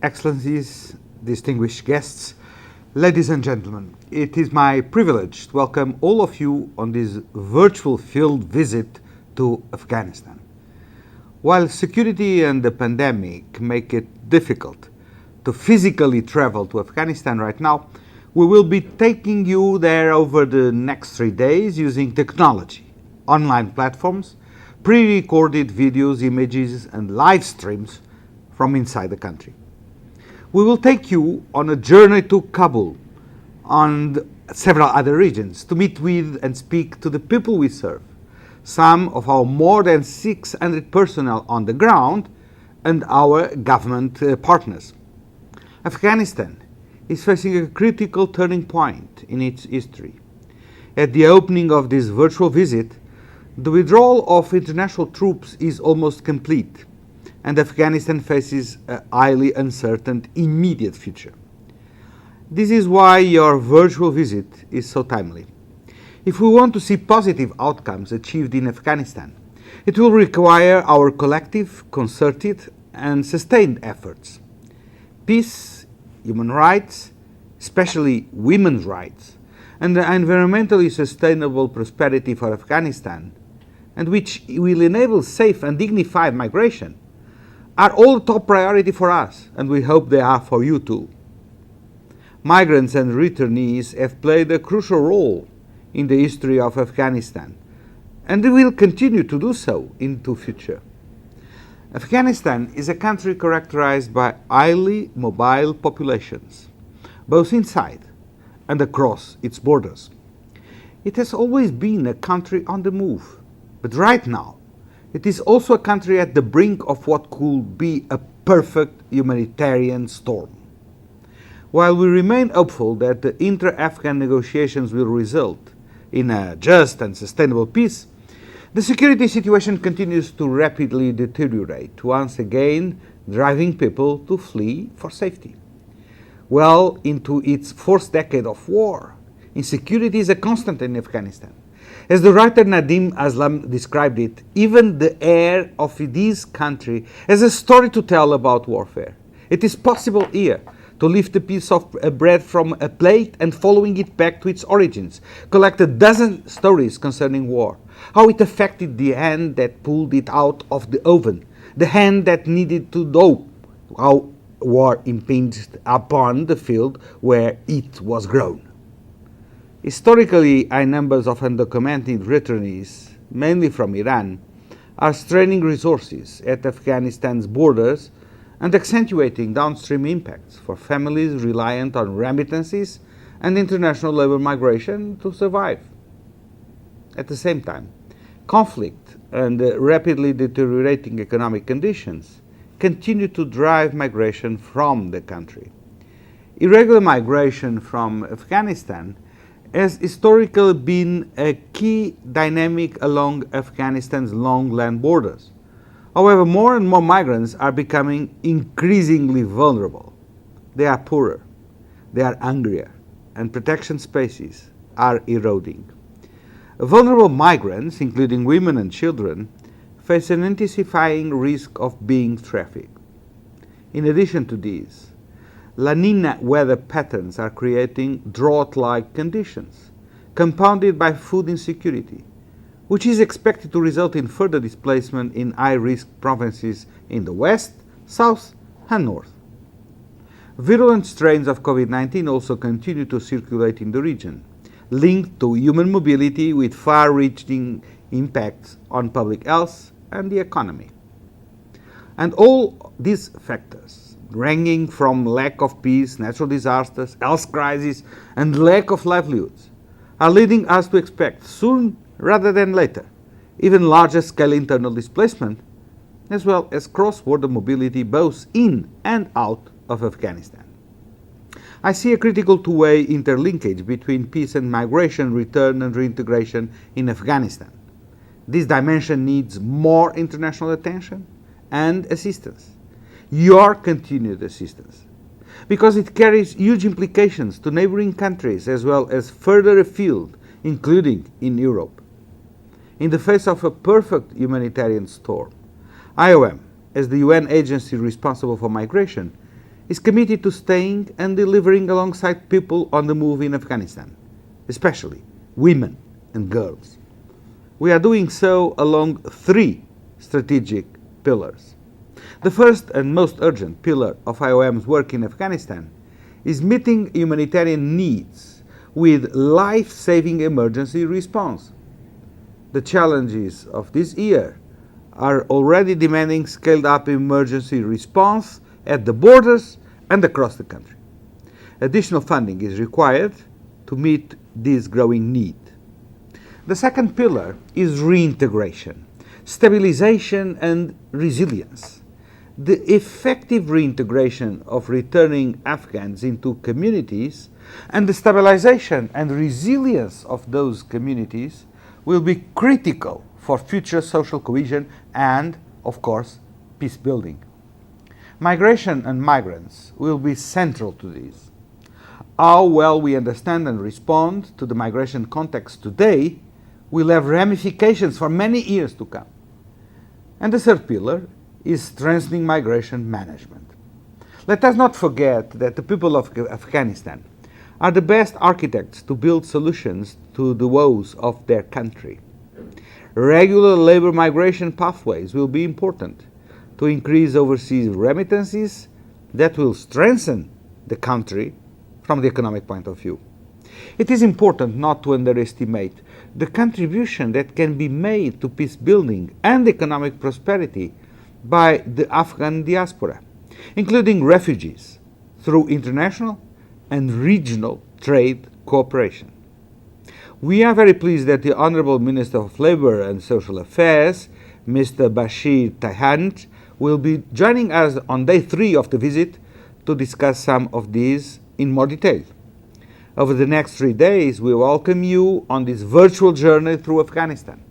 Excellencies, distinguished guests, ladies and gentlemen, it is my privilege to welcome all of you on this virtual field visit to Afghanistan. While security and the pandemic make it difficult to physically travel to Afghanistan right now, we will be taking you there over the next 3 days using technology, online platforms, pre-recorded videos, images, and live streams from inside the country. We will take you on a journey to Kabul and several other regions to meet with and speak to the people we serve, some of our more than 600 personnel on the ground and our government partners. Afghanistan is facing a critical turning point in its history. At the opening of this virtual visit, the withdrawal of international troops is almost complete, and Afghanistan faces a highly uncertain immediate future. This is why your virtual visit is so timely. If we want to see positive outcomes achieved in Afghanistan, it will require our collective, concerted, and sustained efforts. Peace, human rights, especially women's rights, and the environmentally sustainable prosperity for Afghanistan, and which will enable safe and dignified migration, are all top priority for us, and we hope they are for you too. Migrants and returnees have played a crucial role in the history of Afghanistan, and they will continue to do so into future. Afghanistan is a country characterized by highly mobile populations, both inside and across its borders. It has always been a country on the move, but right now, it is also a country at the brink of what could be a perfect humanitarian storm. While we remain hopeful that the inter-Afghan negotiations will result in a just and sustainable peace, the security situation continues to rapidly deteriorate, once again driving people to flee for safety. Well into its fourth decade of war, insecurity is a constant in Afghanistan. As the writer Nadim Aslam described it, even the air of this country has a story to tell about warfare. It is possible here to lift a piece of bread from a plate and following it back to its origins, collect a dozen stories concerning war, how it affected the hand that pulled it out of the oven, the hand that needed to know how war impinged upon the field where it was grown. Historically, high numbers of undocumented returnees, mainly from Iran, are straining resources at Afghanistan's borders and accentuating downstream impacts for families reliant on remittances and international labor migration to survive. At the same time, conflict and rapidly deteriorating economic conditions continue to drive migration from the country. Irregular migration from Afghanistan has historically been a key dynamic along Afghanistan's long land borders. However, more and more migrants are becoming increasingly vulnerable. They are poorer, they are hungrier, and protection spaces are eroding. Vulnerable migrants, including women and children, face an intensifying risk of being trafficked. In addition to these, La Nina weather patterns are creating drought-like conditions, compounded by food insecurity, which is expected to result in further displacement in high-risk provinces in the west, south, and north. Virulent strains of COVID-19 also continue to circulate in the region, linked to human mobility with far-reaching impacts on public health and the economy. And all these factors, ranging from lack of peace, natural disasters, health crises, and lack of livelihoods, are leading us to expect soon rather than later even larger scale internal displacement, as well as cross-border mobility both in and out of Afghanistan. I see a critical two-way interlinkage between peace and migration, return and reintegration in Afghanistan. This dimension needs more international attention and assistance. Your continued assistance, because it carries huge implications to neighboring countries as well as further afield, including in Europe. In the face of a perfect humanitarian storm, IOM, as the UN agency responsible for migration, is committed to staying and delivering alongside people on the move in Afghanistan, especially women and girls. We are doing so along three strategic pillars. The first and most urgent pillar of IOM's work in Afghanistan is meeting humanitarian needs with life-saving emergency response. The challenges of this year are already demanding scaled-up emergency response at the borders and across the country. Additional funding is required to meet this growing need. The second pillar is reintegration, stabilization and resilience. The effective reintegration of returning Afghans into communities and the stabilization and resilience of those communities will be critical for future social cohesion and, of course, peace building. Migration and migrants will be central to this. How well we understand and respond to the migration context today will have ramifications for many years to come. And the third pillar is strengthening migration management. Let us not forget that the people of Afghanistan are the best architects to build solutions to the woes of their country. Regular labor migration pathways will be important to increase overseas remittances that will strengthen the country from the economic point of view. It is important not to underestimate the contribution that can be made to peace building and economic prosperity by the Afghan diaspora, including refugees, through international and regional trade cooperation. We are very pleased that the Honourable Minister of Labour and Social Affairs, Mr. Bashir Tahant, will be joining us on day 3 of the visit to discuss some of these in more detail. Over the next 3 days, we welcome you on this virtual journey through Afghanistan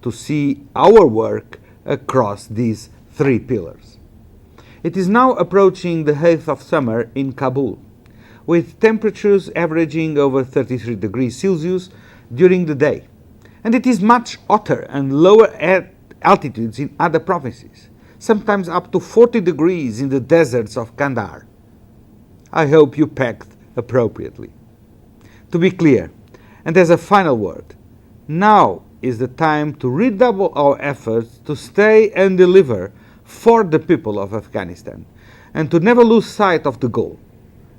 to see our work across these 3 pillars. It is now approaching the height of summer in Kabul, with temperatures averaging over 33 degrees Celsius during the day, and it is much hotter and lower at altitudes in other provinces, sometimes up to 40 degrees in the deserts of Kandahar. I hope you packed appropriately. To be clear, and as a final word, now is the time to redouble our efforts to stay and deliver for the people of Afghanistan, and to never lose sight of the goal: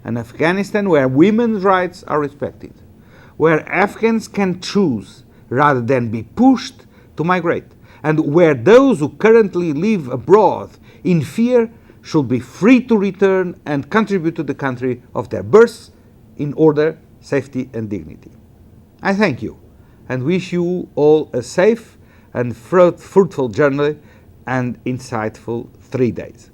an Afghanistan where women's rights are respected, where Afghans can choose rather than be pushed to migrate, and where those who currently live abroad in fear should be free to return and contribute to the country of their birth in order, safety and dignity. I thank you and wish you all a safe and fruitful journey and insightful 3 days.